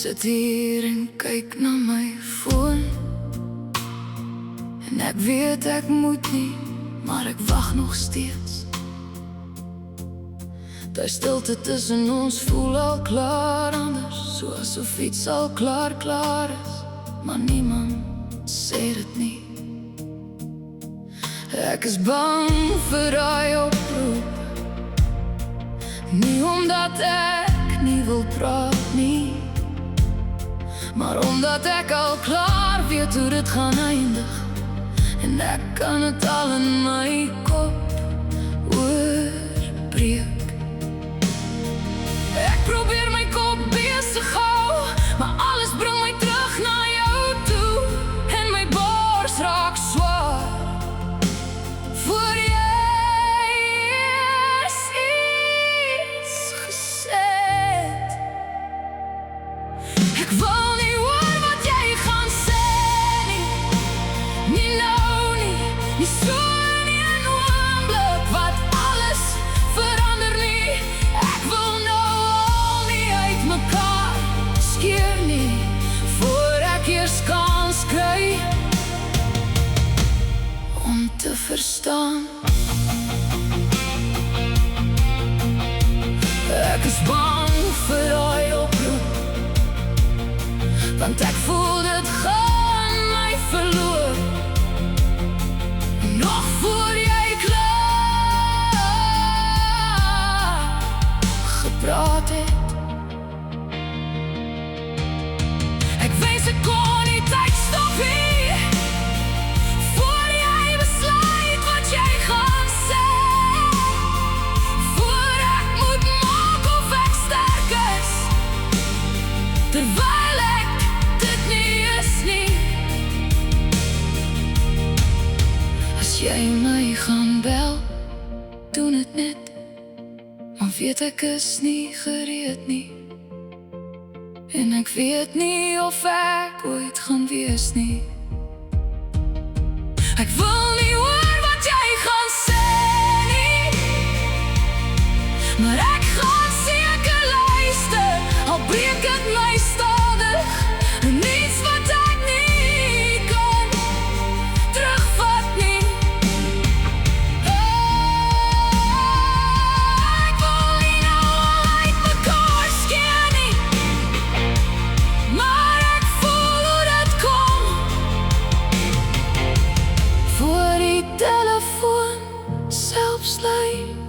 sit hier en kyk na my foon, en ek weet ek moet nie, maar ek wag nog steeds. Die stilte tussen ons voel al klaar anders, soos iets al klaar is, maar niemand sê dit nie. Ek is bang vir daai oproep, nie omdat ek nie wil praat nie, maar omdat ek al klaar weet hoe dit gaan eindig, en ek kan het al in my kop oorbreek. Ek probeer my kop besig hou, maar alles bring my terug na jou toe, en my bors raak swaar, voor jy eers iets gesê het. Ek wil nie hoor wat jy gaan sê nie, nie nou nie, nie so nie, in oomblik wat alles verander nie. Ek wil nou al nie uit mekaar skeer nie, voor ek eers kans kry om te verstaan. Ek is bang vir daai oproep, want ek voel dit gaan my verloor, nog voor jy klaar gepraat het. Ek wens ek kon die tyd stop hier, voor jy besluit wat jy gaan sê, voor ek moet maak of ek sterk is, terwyl ek dit nie is nie. As jy my gaan bel, doen het net, maar weet ek is nie gereed nie, en ek weet nie of ek ooit gaan wees nie. Ek wil nie hoor wat jy gaan sê nie, maar ek gaan seker luister, al breek het my stadig, en iets wat ek nie kan terugvat nie. Ek wil nie nou al uit mekaar skeer nie, maar ek voel hoe dit kom, voor die telefoon selfs lui.